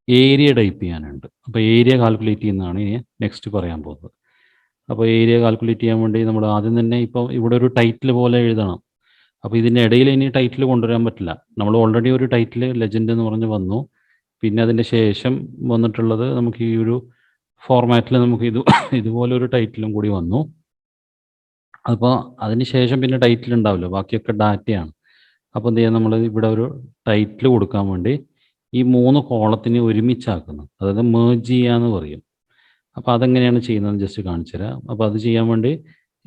Area type ചെയ്യാനുണ്ട്. അപ്പോൾ area calculate ചെയ്യുന്നതാണ് ഇനി നെക്സ്റ്റ് പറയാൻ പോകുന്നത്. അപ്പോൾ ഏരിയ കാൽക്കുലേറ്റ് ചെയ്യാൻ വേണ്ടി നമ്മൾ ആദ്യം തന്നെ ഇപ്പോൾ ഇവിടെ ഒരു ടൈറ്റിൽ പോലെ എഴുതണം. അപ്പോൾ ഇതിൻ്റെ ഇടയിൽ ഇനി ടൈറ്റിൽ കൊണ്ടുവരാൻ പറ്റില്ല. നമ്മൾ ഓൾറെഡി ഒരു ടൈറ്റിൽ ലെജൻഡ് എന്ന് പറഞ്ഞ് വന്നു. പിന്നെ അതിൻ്റെ ശേഷം വന്നിട്ടുള്ളത് നമുക്ക് ഈ ഒരു ഫോർമാറ്റിൽ നമുക്ക് ഇതുപോലെ ഒരു ടൈറ്റിലും കൂടി വന്നു. അപ്പോൾ അതിന് ശേഷം പിന്നെ ടൈറ്റിൽ ഉണ്ടാവില്ല, ബാക്കിയൊക്കെ ഡാറ്റയാണ്. അപ്പോൾ എന്ത് ചെയ്യാം, നമ്മൾ ഇവിടെ ഒരു ടൈറ്റിൽ കൊടുക്കാൻ വേണ്ടി ഈ 3 കോളത്തിനെ ഒരുമിച്ചാക്കുന്നു. അതായത് മേർജ് ചെയ്യാന്ന് പറയും. അപ്പോൾ അതെങ്ങനെയാണ് ചെയ്യുന്നതെന്ന് ജസ്റ്റ് കാണിച്ചു തരാം. അപ്പോൾ അത് ചെയ്യാൻ വേണ്ടി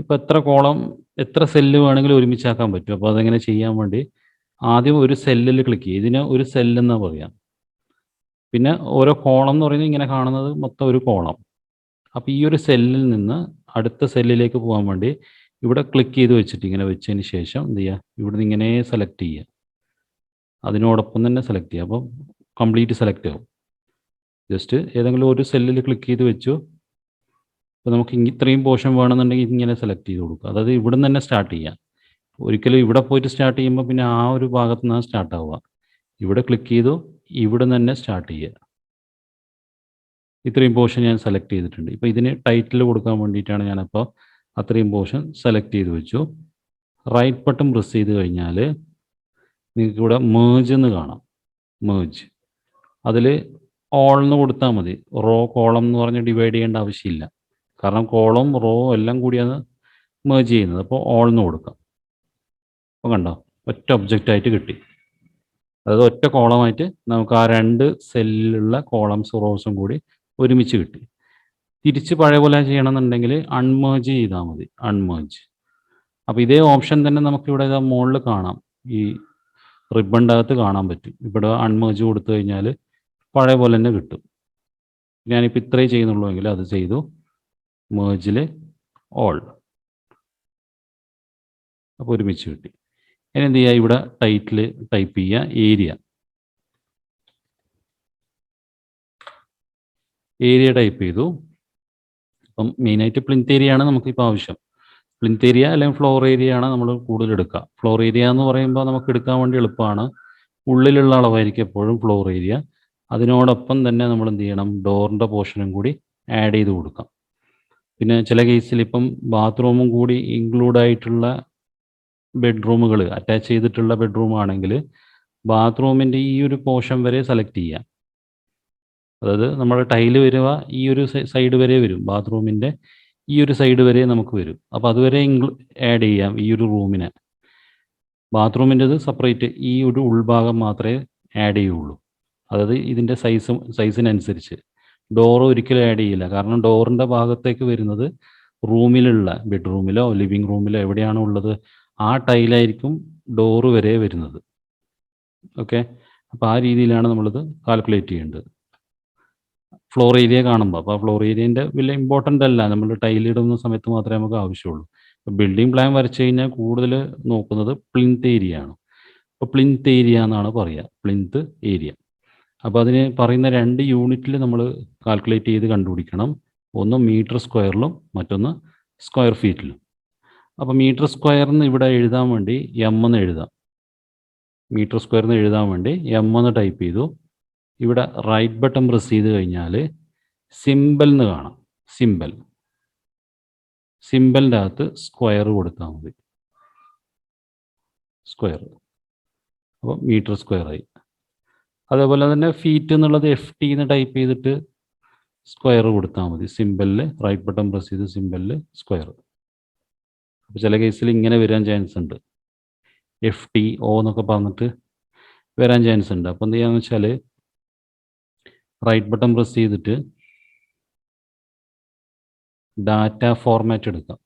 ഇപ്പോൾ എത്ര കോളം എത്ര സെല്ല് വേണമെങ്കിലും ഒരുമിച്ചാക്കാൻ പറ്റും. അപ്പോൾ അതെങ്ങനെ ചെയ്യാൻ വേണ്ടി ആദ്യം ഒരു സെല്ലിൽ ക്ലിക്ക് ചെയ്യും. ഇതിന് ഒരു സെല്ലെന്നാ പറയാം. പിന്നെ ഓരോ കോളം എന്ന് പറയുന്നത് ഇങ്ങനെ കാണുന്നത് മൊത്തം ഒരു കോളം. അപ്പോൾ ഈ ഒരു സെല്ലിൽ നിന്ന് അടുത്ത സെല്ലിലേക്ക് പോകാൻ വേണ്ടി ഇവിടെ ക്ലിക്ക് ചെയ്ത് വെച്ചിട്ട് ഇങ്ങനെ വെച്ചതിന് ശേഷം എന്ത് ചെയ്യുക, ഇവിടുന്ന് ഇങ്ങനെ സെലക്ട് ചെയ്യുക. അതിനോടൊപ്പം തന്നെ സെലക്ട് ചെയ്യുക. അപ്പം കംപ്ലീറ്റ് സെലക്ട് ആവും. ജസ്റ്റ് ഏതെങ്കിലും ഒരു സെല്ലിൽ ക്ലിക്ക് ചെയ്ത് വെച്ചു. അപ്പോൾ നമുക്ക് ഇത്രയും പോർഷൻ വേണമെന്നുണ്ടെങ്കിൽ ഇങ്ങനെ സെലക്ട് ചെയ്ത് കൊടുക്കുക. അതായത് ഇവിടെ നിന്ന് തന്നെ സ്റ്റാർട്ട് ചെയ്യാം. ഒരിക്കലും ഇവിടെ പോയിട്ട് സ്റ്റാർട്ട് ചെയ്യുമ്പോൾ പിന്നെ ആ ഒരു ഭാഗത്ത് നിന്നാണ് സ്റ്റാർട്ട് ആവുക. ഇവിടെ ക്ലിക്ക് ചെയ്തു, ഇവിടെ നിന്ന് തന്നെ സ്റ്റാർട്ട് ചെയ്യുക. ഇത്രയും പോർഷൻ ഞാൻ സെലക്ട് ചെയ്തിട്ടുണ്ട്. ഇപ്പോൾ ഇതിന് ടൈറ്റിൽ കൊടുക്കാൻ വേണ്ടിയിട്ടാണ് ഞാനപ്പോൾ അത്രയും പോർഷൻ സെലക്ട് ചെയ്ത് വെച്ചു. റൈറ്റ് ബട്ടൺ പ്രസ് ചെയ്ത് കഴിഞ്ഞാൽ നിങ്ങൾക്ക് ഇവിടെ മേർജ് എന്ന് കാണാം. മേർജ് അതിൽ ഓൾ എന്ന് കൊടുത്താൽ മതി. റോ കോളം എന്ന് പറഞ്ഞ് ഡിവൈഡ് ചെയ്യേണ്ട ആവശ്യമില്ല. കാരണം കോളം റോ എല്ലാം കൂടിയാണ് മേർജ് ചെയ്യുന്നത്. അപ്പോൾ ഓൾ എന്ന് കൊടുക്കാം. അപ്പോൾ കണ്ടോ, ഒറ്റ ഒബ്ജക്റ്റായിട്ട് കിട്ടി. അതായത് ഒറ്റ കോളമായിട്ട് നമുക്ക് ആ 2 സെല്ലിലുള്ള കോളംസ് റോസും കൂടി ഒരുമിച്ച് കിട്ടി. തിരിച്ച് പഴയ പോലെ ചെയ്യണമെന്നുണ്ടെങ്കിൽ അൺമേർജ് ചെയ്താൽ മതി. അൺമേർജ്. അപ്പോൾ ഇതേ ഓപ്ഷൻ തന്നെ നമുക്കിവിടെ ഇതാ മുകളിൽ കാണാം. ഈ റിബണിൻ്റെ അകത്ത് കാണാൻ പറ്റും. ഇവിടെ അൺമേർജ് കൊടുത്തു കഴിഞ്ഞാൽ പഴയ പോലെ തന്നെ കിട്ടും. ഞാനിപ്പോൾ ഇത്രയും ചെയ്യുന്നുള്ളൂ എങ്കിൽ അത് ചെയ്തു. മേർജിൽ ഓൾ. അപ്പോൾ ഒരുമിച്ച് കിട്ടി. ഇനി എന്ത് ചെയ്യുക, ഇവിടെ ടൈറ്റിൽ ടൈപ്പ് ചെയ്യുക ഏരിയ. ഏരിയ ടൈപ്പ് ചെയ്തു. അപ്പം മെയിനായിട്ട് പ്ലിന്ത് ഏരിയ ആണ് നമുക്കിപ്പോൾ ആവശ്യം. പ്ലിന്ത് ഏരിയ അല്ലെങ്കിൽ ഫ്ലോർ ഏരിയ ആണ് നമ്മൾ കൂടുതൽ എടുക്കുക. ഫ്ലോർ ഏരിയ എന്ന് പറയുമ്പോൾ നമുക്ക് എടുക്കാൻ വേണ്ടി എളുപ്പമാണ്. ഉള്ളിലുള്ള അളവായിരിക്കും എപ്പോഴും ഫ്ലോർ ഏരിയ. അതിനോടൊപ്പം തന്നെ നമ്മൾ എന്ത് ചെയ്യണം, ഡോറിൻ്റെ പോർഷനും കൂടി ആഡ് ചെയ്ത് കൊടുക്കാം. പിന്നെ ചില കേസിൽ ഇപ്പം ബാത്റൂമും കൂടി ഇൻക്ലൂഡ് ആയിട്ടുള്ള ബെഡ്റൂമുകൾ അറ്റാച്ച് ചെയ്തിട്ടുള്ള ബെഡ്റൂം ആണെങ്കിൽ ബാത്റൂമിൻ്റെ ഈ ഒരു പോർഷൻ വരെ സെലക്ട് ചെയ്യാം. അതായത് നമ്മുടെ ടൈല് വരിക ഈ ഒരു സൈഡ് വരെ വരും. ബാത്റൂമിൻ്റെ ഈ ഒരു സൈഡ് വരെ നമുക്ക് വരും. അപ്പോൾ അതുവരെ ആഡ് ചെയ്യാം ഈ ഒരു റൂമിനെ. ബാത്റൂമിൻ്റെത് സെപ്പറേറ്റ് ഈ ഒരു ഉൾഭാഗം മാത്രമേ ആഡ് ചെയ്യുള്ളൂ. അതായത് ഇതിൻ്റെ സൈസിനനുസരിച്ച്. ഡോറ് ഒരിക്കലും ആഡ് ചെയ്യില്ല. കാരണം ഡോറിൻ്റെ ഭാഗത്തേക്ക് വരുന്നത് റൂമിലുള്ള ബെഡ്റൂമിലോ ലിവിങ് റൂമിലോ എവിടെയാണോ ഉള്ളത് ആ ടൈലായിരിക്കും ഡോറ് വരെ വരുന്നത്. ഓക്കെ, അപ്പോൾ ആ രീതിയിലാണ് നമ്മളിത് കാൽക്കുലേറ്റ് ചെയ്യേണ്ടത്. ഫ്ലോർ ഏരിയ കാണുമ്പോൾ അപ്പോൾ ഫ്ലോർ ഏരിയൻ്റെ വലിയ ഇമ്പോർട്ടൻ്റ് അല്ല, നമ്മൾ ടൈലിടുന്ന സമയത്ത് മാത്രമേ നമുക്ക് ആവശ്യമുള്ളൂ. ബിൽഡിംഗ് പ്ലാൻ വരച്ച് കഴിഞ്ഞാൽ കൂടുതൽ നോക്കുന്നത് പ്ലിന്ത് ഏരിയ ആണ്. അപ്പോൾ പ്ലിന്ത് ഏരിയ എന്നാണ് പറയുക, പ്ലിന്ത് ഏരിയ. അപ്പോൾ അതിന് പറയുന്ന 2 യൂണിറ്റിൽ നമ്മൾ കാൽക്കുലേറ്റ് ചെയ്ത് കണ്ടുപിടിക്കണം. ഒന്ന് മീറ്റർ സ്ക്വയറിലും മറ്റൊന്ന് സ്ക്വയർ ഫീറ്റിലും. അപ്പോൾ മീറ്റർ സ്ക്വയറിന് ഇവിടെ എഴുതാൻ വേണ്ടി എം എന്ന് എഴുതാം. മീറ്റർ സ്ക്വയറിന് എഴുതാൻ വേണ്ടി എം എന്ന് ടൈപ്പ് ചെയ്തു. ഇവിടെ റൈറ്റ് ബട്ടൺ പ്രസ് ചെയ്ത് കഴിഞ്ഞാൽ സിമ്പൽ എന്ന് കാണാം. സിമ്പലിൻ്റെ അകത്ത് സ്ക്വയർ കൊടുത്താൽ മതി. സ്ക്വയർ. അപ്പോൾ മീറ്റർ സ്ക്വയർ ആയി. അതേപോലെ തന്നെ ഫീറ്റ് എന്നുള്ളത് FT എന്ന് ടൈപ്പ് ചെയ്തിട്ട് സ്ക്വയർ കൊടുത്താൽ മതി. സിമ്പലിൽ റൈറ്റ് ബട്ടൺ പ്രസ് ചെയ്ത് സിമ്പലിൽ സ്ക്വയർ. അപ്പോൾ ചില കേസിൽ ഇങ്ങനെ വരാൻ ചാൻസ് ഉണ്ട്. FTO എന്നൊക്കെ പറഞ്ഞിട്ട് വരാൻ ചാൻസ് ഉണ്ട്. അപ്പോൾ എന്ത് ചെയ്യാന്ന് വെച്ചാൽ റൈറ്റ് ബട്ടൺ പ്രസ് ചെയ്തിട്ട് ഡാറ്റ ഫോർമാറ്റ് എടുക്കാം.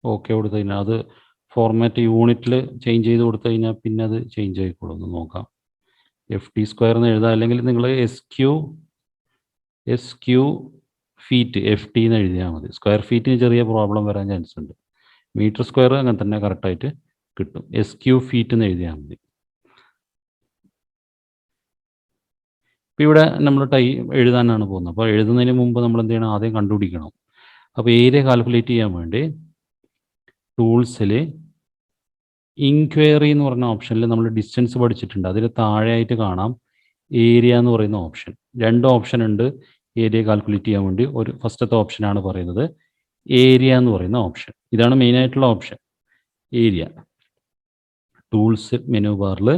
ഓക്കെ കൊടുത്തു കഴിഞ്ഞാൽ അത് ഫോർമാറ്റ് യൂണിറ്റിൽ ചേഞ്ച് ചെയ്ത് കൊടുത്തു കഴിഞ്ഞാൽ പിന്നെ അത് ചേഞ്ച് ആയിക്കോളും. ഒന്ന് നോക്കാം. FT സ്ക്വയർ എന്ന് എഴുതാം. അല്ലെങ്കിൽ നിങ്ങൾ SQ ഫീറ്റ് FT എന്ന് എഴുതിയാൽ മതി. സ്ക്വയർ ഫീറ്റിന് ചെറിയ പ്രോബ്ലം വരാൻ ചാൻസ് ഉണ്ട്. മീറ്റർ സ്ക്വയർ അങ്ങനെ തന്നെ കറക്റ്റായിട്ട് കിട്ടും. SQ ഫീറ്റ് എന്ന് എഴുതിയാൽ മതി. ഇപ്പോൾ ഇവിടെ നമ്മൾ എഴുതാനാണ് പോകുന്നത്. അപ്പോൾ എഴുതുന്നതിന് മുമ്പ് നമ്മൾ എന്ത് ചെയ്യണം? ആദ്യം കണ്ടുപിടിക്കണം. അപ്പോൾ ഏരിയ കാൽക്കുലേറ്റ് ചെയ്യാൻ വേണ്ടി ടൂൾസിൽ ഇൻക്വയറി എന്ന് പറഞ്ഞ ഓപ്ഷനിൽ നമ്മൾ ഡിസ്റ്റൻസ് പഠിച്ചിട്ടുണ്ട്. അതിൽ താഴെയായിട്ട് കാണാം ഏരിയ എന്ന് പറയുന്ന ഓപ്ഷൻ. 2 ഓപ്ഷൻ ഉണ്ട് ഏരിയ കാൽക്കുലേറ്റ് ചെയ്യാൻ വേണ്ടി. ഫസ്റ്റത്തെ ഓപ്ഷനാണ് പറയുന്നത് ഏരിയ എന്ന് പറയുന്ന ഓപ്ഷൻ. ഇതാണ് മെയിനായിട്ടുള്ള ഓപ്ഷൻ, ഏരിയ. ടൂൾസ് മെനു ബാറിൽ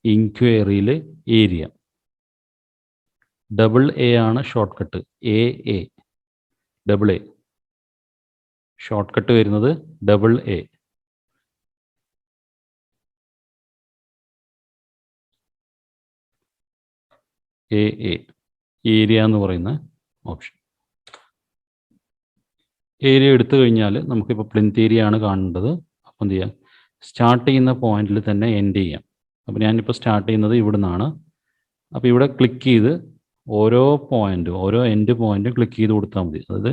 ഇൻക്വയറിയിൽ ഏരിയ. AA ആണ് short cut. AA AA short cut വരുന്നത് AA. AA ഏരിയ എന്ന് പറയുന്ന ഓപ്ഷൻ. ഏരിയ എടുത്തു കഴിഞ്ഞാൽ നമുക്കിപ്പോൾ പ്ലിന്ത് ഏരിയ ആണ് കാണേണ്ടത്. അപ്പോൾ എന്ത് ചെയ്യാം? സ്റ്റാർട്ട് ചെയ്യുന്ന പോയിന്റിൽ തന്നെ എൻഡ് ചെയ്യാം. അപ്പോൾ ഞാനിപ്പോൾ സ്റ്റാർട്ട് ചെയ്യുന്നത് ഇവിടെ നിന്നാണ്. അപ്പോൾ ഇവിടെ ക്ലിക്ക് ചെയ്ത് ഓരോ എൻഡ് പോയിന്റും ക്ലിക്ക് ചെയ്ത് കൊടുത്താൽ മതി. അതായത്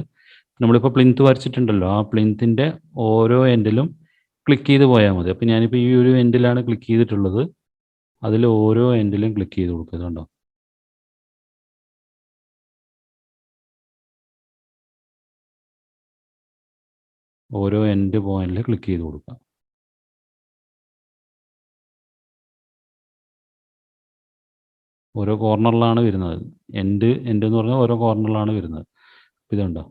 നമ്മളിപ്പോൾ പ്ലിന്ത് വരച്ചിട്ടുണ്ടല്ലോ, ആ പ്ലിന്തിൻ്റെ ഓരോ എൻഡിലും ക്ലിക്ക് ചെയ്ത് പോയാൽ മതി. അപ്പോൾ ഞാനിപ്പോൾ ഈ ഒരു എൻഡിലാണ് ക്ലിക്ക് ചെയ്തിട്ടുള്ളത്. അതിൽ ഓരോ എൻഡിലും ക്ലിക്ക് ചെയ്ത് കൊടുക്കുക. കണ്ടോ? ഓരോ എൻഡ് പോയിന്റിൽ ക്ലിക്ക് ചെയ്ത് കൊടുക്കുക. ഓരോ കോർണറിലാണ് വരുന്നത്. എൻഡ് എന്ന് പറഞ്ഞാൽ ഓരോ കോർണറിലാണ് വരുന്നത്. അപ്പോൾ ഇതുണ്ടോ?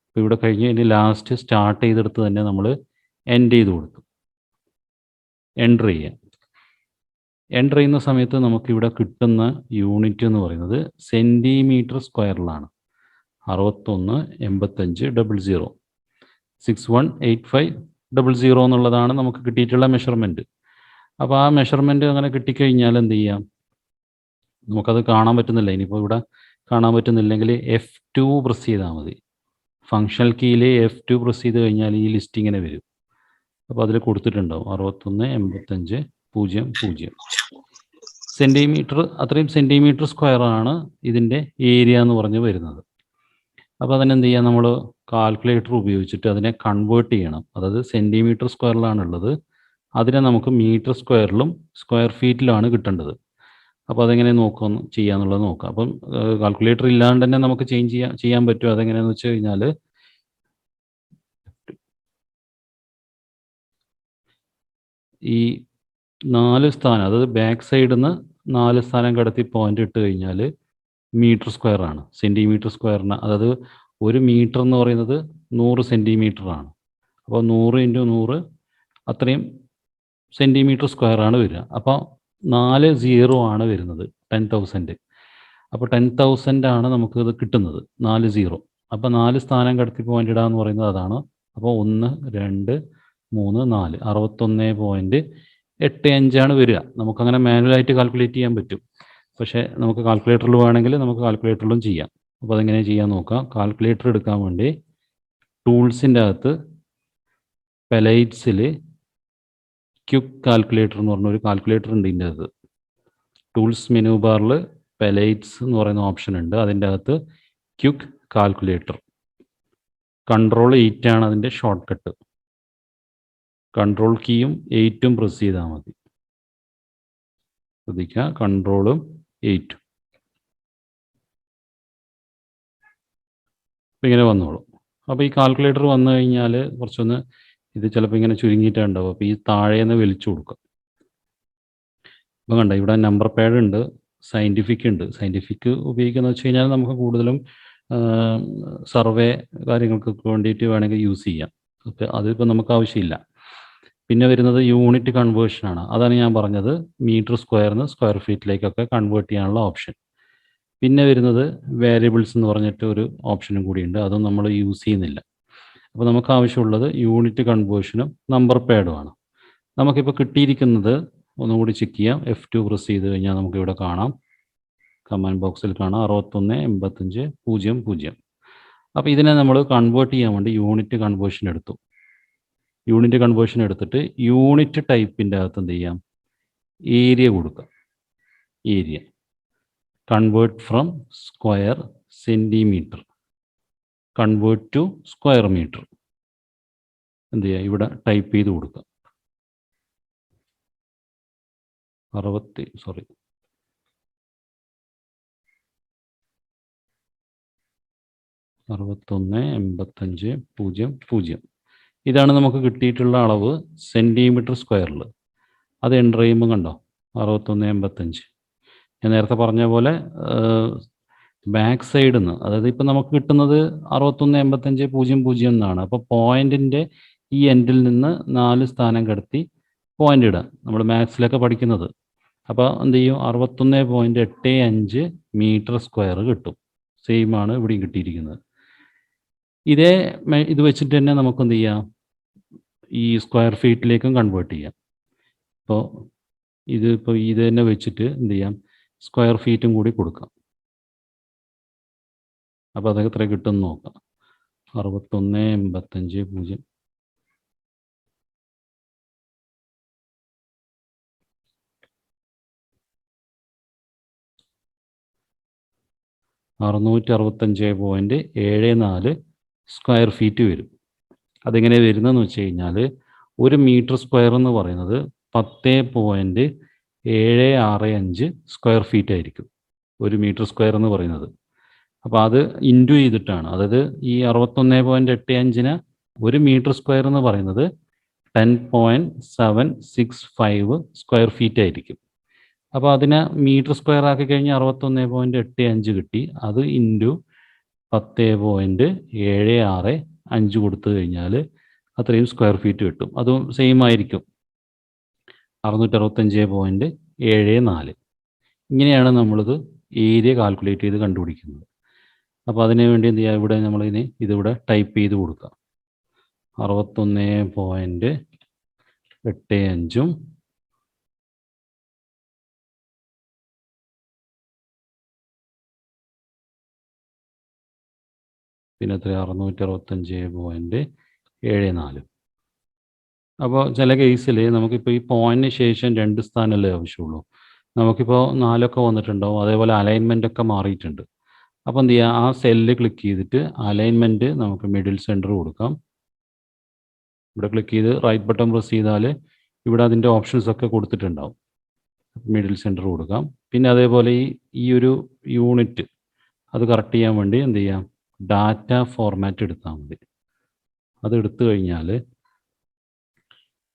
അപ്പോൾ ഇവിടെ കഴിഞ്ഞ് ഇനി ലാസ്റ്റ് സ്റ്റാർട്ട് ചെയ്തെടുത്ത് തന്നെ നമ്മൾ എൻഡ് ചെയ്ത് കൊടുത്തു. എൻ്റർ ചെയ്യാം. എൻ്റർ ചെയ്യുന്ന സമയത്ത് നമുക്കിവിടെ കിട്ടുന്ന യൂണിറ്റ് എന്ന് പറയുന്നത് സെൻറ്റിമീറ്റർ സ്ക്വയറിലാണ്. 618500 618500 എന്നുള്ളതാണ് നമുക്ക് കിട്ടിയിട്ടുള്ള മെഷർമെൻറ്റ്. അപ്പോൾ ആ മെഷർമെൻറ്റ് അങ്ങനെ കിട്ടിക്കഴിഞ്ഞാൽ എന്ത് ചെയ്യാം? നമുക്കത് കാണാൻ പറ്റുന്നില്ല. ഇനിയിപ്പോൾ ഇവിടെ കാണാൻ പറ്റുന്നില്ലെങ്കിൽ F2 പ്രസ് ചെയ്താൽ മതി. ഫങ്ഷണൽ കീയിൽ F2 പ്രസ് ചെയ്ത് കഴിഞ്ഞാൽ ഈ ലിസ്റ്റ് ഇങ്ങനെ വരും. അപ്പോൾ അതിൽ കൊടുത്തിട്ടുണ്ടാവും 618500 സെൻറ്റിമീറ്റർ. അത്രയും സെൻറ്റിമീറ്റർ സ്ക്വയറാണ് ഇതിൻ്റെ ഏരിയ എന്ന് പറഞ്ഞ് വരുന്നത്. അപ്പോൾ അതിനെന്ത് ചെയ്യാം? നമ്മൾ കാൽക്കുലേറ്റർ ഉപയോഗിച്ചിട്ട് അതിനെ കൺവേർട്ട് ചെയ്യണം. അതായത് സെൻറ്റിമീറ്റർ സ്ക്വയറിലാണുള്ളത്, അതിനെ നമുക്ക് മീറ്റർ സ്ക്വയറിലും സ്ക്വയർ ഫീറ്റിലാണ് കിട്ടേണ്ടത്. അപ്പോൾ അതെങ്ങനെ ചെയ്യാന്നുള്ളത് നോക്കാം. അപ്പം കാൽക്കുലേറ്റർ ഇല്ലാണ്ട് തന്നെ നമുക്ക് ചെയ്യാൻ പറ്റും. അതെങ്ങനെയാണെന്ന് വെച്ച് കഴിഞ്ഞാൽ ഈ 4 സ്ഥാനം, അതായത് ബാക്ക് സൈഡിൽ നിന്ന് 4 സ്ഥാനം കടത്തി പോയിന്റ് ഇട്ട് കഴിഞ്ഞാൽ മീറ്റർ സ്ക്വയറാണ്. സെൻറ്റിമീറ്റർ സ്ക്വയറിന് അതായത് 1 മീറ്റർ എന്ന് പറയുന്നത് 100 സെൻറ്റിമീറ്ററാണ്. അപ്പോൾ 100 × 100 അത്രയും സെൻറ്റിമീറ്റർ സ്ക്വയറാണ് വരിക. അപ്പോൾ 4 0 ആണ് വരുന്നത്, 10,000. അപ്പോൾ 10,000 ആണ് നമുക്കിത് കിട്ടുന്നത്, 4 0. അപ്പോൾ 4 സ്ഥാനം കടത്തി പോയിന്റ് ഇടാന്ന് പറയുന്നത് അതാണ്. അപ്പോൾ 1 2 3 4 61.85 ആണ് വരിക. നമുക്കങ്ങനെ മാനുവലായിട്ട് കാൽക്കുലേറ്റ് ചെയ്യാൻ പറ്റും. പക്ഷേ നമുക്ക് കാൽക്കുലേറ്ററിൽ വേണമെങ്കിൽ നമുക്ക് കാൽക്കുലേറ്ററിലും ചെയ്യാം. അപ്പോൾ അതെങ്ങനെ ചെയ്യാൻ നോക്കാം. കാൽക്കുലേറ്റർ എടുക്കാൻ വേണ്ടി ടൂൾസിൻ്റെ അകത്ത് പെലൈറ്റ്സിൽ ക്വിക്ക് കാൽക്കുലേറ്റർ എന്ന് പറഞ്ഞൊരു കാൽക്കുലേറ്റർ ഉണ്ട്. ഇതിൻ്റെ അകത്ത് ടൂൾസ് മെനു ബാറിൽ പെലൈറ്റ്സ് എന്ന് പറയുന്ന ഓപ്ഷൻ ഉണ്ട്. അതിൻ്റെ അകത്ത് ക്വിക്ക് കാൽക്കുലേറ്റർ Ctrl 8 ആണ് അതിൻ്റെ ഷോർട്ട് കട്ട്. കൺട്രോൾ കീയും 8ഉം പ്രസ് ചെയ്താൽ മതി. ശ്രദ്ധിക്കുക, കൺട്രോളും 8ഉം. അപ്പോൾ ഇങ്ങനെ വന്നോളും. അപ്പോൾ ഈ കാൽക്കുലേറ്റർ വന്നു കഴിഞ്ഞാൽ കുറച്ചൊന്ന് ഇത് ചിലപ്പോൾ ഇങ്ങനെ ചുരുങ്ങിയിട്ടുണ്ടാവും. അപ്പോൾ ഈ താഴേന്ന് വലിച്ചു കൊടുക്കുക. അപ്പോൾ കണ്ട ഇവിടെ നമ്പർ പാഡ് ഉണ്ട്, സയൻറ്റിഫിക് ഉണ്ട്. സയൻറ്റിഫിക് ഉപയോഗിക്കുന്നത് വെച്ച് കഴിഞ്ഞാൽ നമുക്ക് കൂടുതലും സർവേ കാര്യങ്ങൾക്കൊക്കെ വേണ്ടിയിട്ട് വേണമെങ്കിൽ യൂസ് ചെയ്യാം. അപ്പോൾ അതിപ്പോൾ നമുക്ക് ആവശ്യമില്ല. പിന്നെ വരുന്നത് യൂണിറ്റ് കൺവേർഷനാണ്. അതാണ് ഞാൻ പറഞ്ഞത്, മീറ്റർ സ്ക്വയറിന് സ്ക്വയർ ഫീറ്റിലേക്കൊക്കെ കൺവേർട്ട് ചെയ്യാനുള്ള ഓപ്ഷൻ. പിന്നെ വരുന്നത് വേരിയബിൾസ് എന്ന് പറഞ്ഞിട്ട് ഒരു ഓപ്ഷനും കൂടിയുണ്ട്. അതും നമ്മൾ യൂസ് ചെയ്യുന്നില്ല. അപ്പോൾ നമുക്ക് ആവശ്യമുള്ളത് യൂണിറ്റ് കൺവേർഷനും നമ്പർ പാഡുമാണ്. നമുക്കിപ്പോൾ കിട്ടിയിരിക്കുന്നത് ഒന്നുകൂടി ചെക്ക് ചെയ്യാം. F2 പ്രസ് ചെയ്ത് കഴിഞ്ഞാൽ നമുക്കിവിടെ കാണാം, കമാൻഡ് ബോക്സിൽ കാണാം 618500. അപ്പോൾ ഇതിനെ നമ്മൾ കൺവേർട്ട് ചെയ്യാൻ വേണ്ടി യൂണിറ്റ് കൺവേർഷൻ എടുത്തു. യൂണിറ്റ് കൺവേർഷൻ എടുത്തിട്ട് യൂണിറ്റ് ടൈപ്പിൻ്റെ അകത്ത് എന്ത് ചെയ്യാം? ഏരിയ കൊടുക്കുക. Area convert from square centimetre. Convert to square metre എന്ത് ചെയ്യുക, ഇവിടെ ടൈപ്പ് ചെയ്ത് കൊടുക്കുക. 6185.00. ഇതാണ് നമുക്ക് കിട്ടിയിട്ടുള്ള അളവ് സെൻറ്റിമീറ്റർ സ്ക്വയറിൽ. അത് എൻ്റർ ചെയ്യുമ്പോൾ കണ്ടോ 6185. ഞാൻ നേരത്തെ പറഞ്ഞ പോലെ ബാക്ക് സൈഡിൽ നിന്ന്, അതായത് ഇപ്പം നമുക്ക് കിട്ടുന്നത് 6185.00 എന്നാണ്. അപ്പോൾ പോയിൻറ്റിൻ്റെ ഈ എൻഡിൽ നിന്ന് 4 സ്ഥാനം കടത്തി പോയിൻ്റ് ഇടുക, നമ്മൾ മാത്സിലൊക്കെ പഠിക്കുന്നത്. അപ്പോൾ എന്ത് ചെയ്യും, 61.85 മീറ്റർ സ്ക്വയർ കിട്ടും. സെയിം ആണ് ഇവിടെയും കിട്ടിയിരിക്കുന്നത്. ഇത് വെച്ചിട്ട് തന്നെ നമുക്ക് എന്ത് ചെയ്യാം, ഈ സ്ക്വയർ ഫീറ്റിലേക്കും കൺവേർട്ട് ചെയ്യാം. അപ്പോൾ ഇത് തന്നെ വെച്ചിട്ട് എന്ത് ചെയ്യാം, സ്ക്വയർ ഫീറ്റും കൂടി കൊടുക്കാം. അപ്പോൾ അതൊക്കെ എത്ര കിട്ടുമെന്ന് നോക്കാം. 61.85.00 665.74 സ്ക്വയർ ഫീറ്റ് വരും. അതെങ്ങനെ വരുന്നതെന്ന് വെച്ച് കഴിഞ്ഞാൽ, 1 മീറ്റർ സ്ക്വയർ എന്ന് പറയുന്നത് 10.765 സ്ക്വയർ ഫീറ്റ് ആയിരിക്കും 1 മീറ്റർ സ്ക്വയർ എന്ന് പറയുന്നത്. അപ്പോൾ അത് ഇൻറ്റു ചെയ്തിട്ടാണ്, അതായത് ഈ 61.85-ന് 1 മീറ്റർ സ്ക്വയർ എന്ന് പറയുന്നത് 10.765 സ്ക്വയർ ഫീറ്റ് ആയിരിക്കും. അപ്പോൾ അതിനെ മീറ്റർ സ്ക്വയർ ആക്കി കഴിഞ്ഞാൽ 61.85 കിട്ടി. അത് ഇൻറ്റു 10.765 കൊടുത്തു കഴിഞ്ഞാൽ അത്രയും സ്ക്വയർ ഫീറ്റ് കിട്ടും. അതും സെയിം ആയിരിക്കും, 665.74. ഇങ്ങനെയാണ് നമ്മളിത് ഏരിയ കാൽക്കുലേറ്റ് ചെയ്ത് കണ്ടുപിടിക്കുന്നത്. അപ്പോൾ അതിന് വേണ്ടി എന്ത് ചെയ്യുക, ഇവിടെ ഇതിവിടെ ടൈപ്പ് ചെയ്ത് കൊടുക്കുക. 61.85 പിന്നെ എത്ര, 665.74. അപ്പോൾ ചില കേസിൽ നമുക്കിപ്പോൾ ഈ പോയിന്റിന് ശേഷം 2 സ്ഥാനമല്ലേ ആവശ്യമുള്ളൂ. നമുക്കിപ്പോൾ 4 വന്നിട്ടുണ്ടാവും. അതേപോലെ അലൈൻമെൻ്റ് ഒക്കെ മാറിയിട്ടുണ്ട്. അപ്പോൾ എന്ത് ചെയ്യുക, ആ സെല്ല് ക്ലിക്ക് ചെയ്തിട്ട് അലൈൻമെൻറ്റ് നമുക്ക് മിഡിൽ സെൻറ്റർ കൊടുക്കാം. ഇവിടെ ക്ലിക്ക് ചെയ്ത് റൈറ്റ് ബട്ടൺ പ്രസ് ചെയ്താൽ ഇവിടെ അതിൻ്റെ ഓപ്ഷൻസ് ഒക്കെ കൊടുത്തിട്ടുണ്ടാവും. മിഡിൽ സെൻറ്റർ കൊടുക്കാം. പിന്നെ അതേപോലെ ഈ ഒരു യൂണിറ്റ് അത് കറക്റ്റ് ചെയ്യാൻ വേണ്ടി എന്ത് ചെയ്യാം, ഡാറ്റ ഫോർമാറ്റ് എടുത്താൽ മതി. അത് എടുത്തു കഴിഞ്ഞാൽ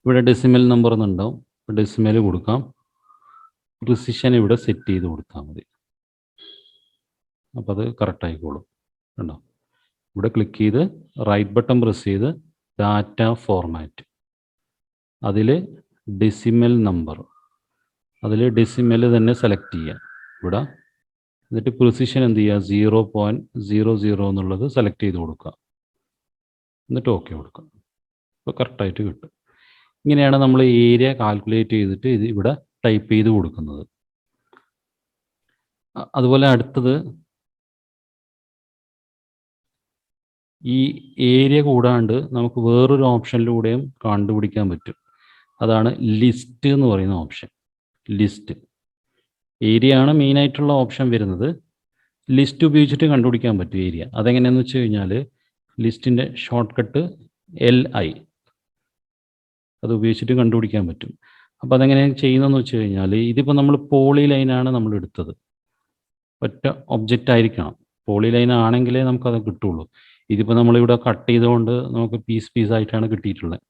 ഇവിടെ ഡെസിമൽ നമ്പർ എന്നുണ്ടാവും, ഡെസിമൽ കൊടുക്കാം. പ്രിസിഷൻ ഇവിടെ സെറ്റ് ചെയ്ത് കൊടുത്താൽ മതി. അപ്പോൾ അത് കറക്റ്റ് ആയിക്കോളും. കണ്ടോ, ഇവിടെ ക്ലിക്ക് ചെയ്ത് റൈറ്റ് ബട്ടൺ പ്രസ് ചെയ്ത് ഡാറ്റ ഫോർമാറ്റ്, അതിൽ ഡെസിമൽ നമ്പർ, അതിൽ ഡെസിമൽ തന്നെ സെലക്ട് ചെയ്യുക ഇവിടെ. എന്നിട്ട് പ്രിസിഷൻ എന്ത് ചെയ്യുക, 0.00 എന്നുള്ളത് സെലക്ട് ചെയ്ത് കൊടുക്കുക. എന്നിട്ട് ഓക്കെ കൊടുക്കുക. അപ്പോൾ കറക്റ്റായിട്ട് കിട്ടും. ഇങ്ങനെയാണ് നമ്മൾ ഏരിയ കാൽക്കുലേറ്റ് ചെയ്തിട്ട് ഇത് ഇവിടെ ടൈപ്പ് ചെയ്ത് കൊടുക്കുന്നത്. അതുപോലെ അടുത്തത്, ഈ ഏരിയ കൂടാണ്ട് നമുക്ക് വേറൊരു ഓപ്ഷനിലൂടെയും കണ്ടുപിടിക്കാൻ പറ്റും. അതാണ് ലിസ്റ്റ് എന്ന് പറയുന്ന ഓപ്ഷൻ. ലിസ്റ്റ് ഏരിയ ആണ് മെയിനായിട്ടുള്ള ഓപ്ഷൻ വരുന്നത്. ലിസ്റ്റ് ഉപയോഗിച്ചിട്ട് കണ്ടുപിടിക്കാൻ പറ്റും ഏരിയ. അതെങ്ങനെയാണെന്ന് വെച്ച് കഴിഞ്ഞാൽ, ലിസ്റ്റിൻ്റെ ഷോർട്ട് കട്ട് LI, അത് ഉപയോഗിച്ചിട്ട് കണ്ടുപിടിക്കാൻ പറ്റും. അപ്പോൾ അതെങ്ങനെയാണ് ചെയ്യുന്നതെന്ന് വെച്ച് കഴിഞ്ഞാൽ, ഇതിപ്പോൾ നമ്മൾ പോളി ലൈനാണ് നമ്മൾ എടുത്തത്, ഒറ്റ ഒബ്ജക്റ്റ് ആയിരിക്കണം. പോളി ലൈൻ ആണെങ്കിലേ നമുക്കത് കിട്ടുള്ളൂ. ഇതിപ്പോൾ നമ്മളിവിടെ കട്ട് ചെയ്തുകൊണ്ട് നമുക്ക് പീസായിട്ടാണ് കിട്ടിയിട്ടുള്ളത്.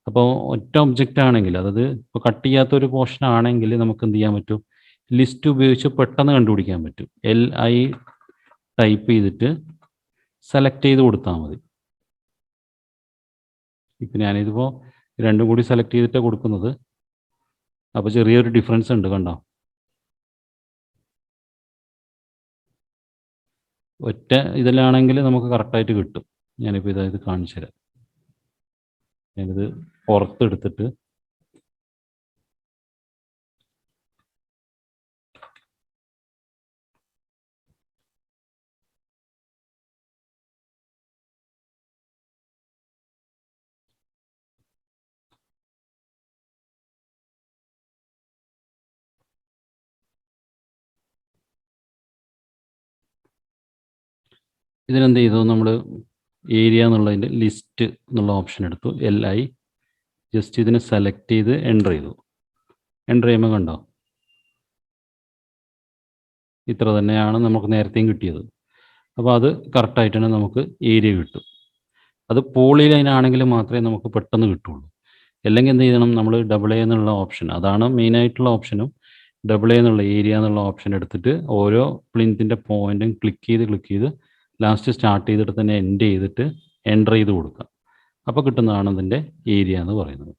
അപ്പോൾ ഒറ്റ ഒബ്ജക്റ്റ് ആണെങ്കിൽ, അതായത് ഇപ്പോൾ കട്ട് ചെയ്യാത്തൊരു പോർഷൻ ആണെങ്കിൽ നമുക്ക് എന്ത് ചെയ്യാൻ പറ്റും, ലിസ്റ്റ് ഉപയോഗിച്ച് പെട്ടെന്ന് കണ്ടുപിടിക്കാൻ പറ്റും. LI ടൈപ്പ് ചെയ്തിട്ട് സെലക്ട് ചെയ്ത് കൊടുത്താൽ മതി. ഇപ്പം ഞാനിതിപ്പോൾ രണ്ടും കൂടി സെലക്ട് ചെയ്തിട്ടാണ് കൊടുക്കുന്നത്. അപ്പോൾ ചെറിയൊരു ഡിഫറൻസ് ഉണ്ട്, കണ്ടോ. ഒറ്റ ഇതിലാണെങ്കിൽ നമുക്ക് കറക്റ്റായിട്ട് കിട്ടും. ഞാനിപ്പോൾ ഇത് കാണിച്ചു തരാം. ഞാനിത് പുറത്തെടുത്തിട്ട് ഇതിനെന്ത് ചെയ്തു, നമ്മൾ ഏരിയ എന്നുള്ളതിൻ്റെ ലിസ്റ്റ് എന്നുള്ള ഓപ്ഷൻ എടുത്തു. LI ജസ്റ്റ് ഇതിനെ സെലക്ട് ചെയ്ത് എൻ്റർ ചെയ്തു. എൻ്റർ ചെയ്യുമ്പോൾ കണ്ടോ ഇത്ര തന്നെയാണ് നമുക്ക് നേരത്തെയും കിട്ടിയത്. അപ്പോൾ അത് കറക്റ്റായിട്ട് തന്നെ നമുക്ക് ഏരിയ കിട്ടും. അത് പോളി ലൈൻ ആണെങ്കിൽ മാത്രമേ നമുക്ക് പെട്ടെന്ന് കിട്ടുള്ളൂ. അല്ലെങ്കിൽ എന്ത് ചെയ്യണം, നമ്മൾ AA എന്നുള്ള ഓപ്ഷൻ, അതാണ് മെയിനായിട്ടുള്ള ഓപ്ഷനും. AA എന്നുള്ള ഏരിയ എന്നുള്ള ഓപ്ഷൻ എടുത്തിട്ട് ഓരോ പ്ലിന്തിൻ്റെ പോയിന്റും ക്ലിക്ക് ചെയ്ത് ലാസ്റ്റ് സ്റ്റാർട്ട് ചെയ്തിട്ട് തന്നെ എൻഡ് ചെയ്തിട്ട് എൻ്റർ ചെയ്ത് കൊടുക്കുക. അപ്പോൾ കിട്ടുന്നതാണ് ഇതിൻ്റെ ഏരിയ എന്ന് പറയുന്നത്.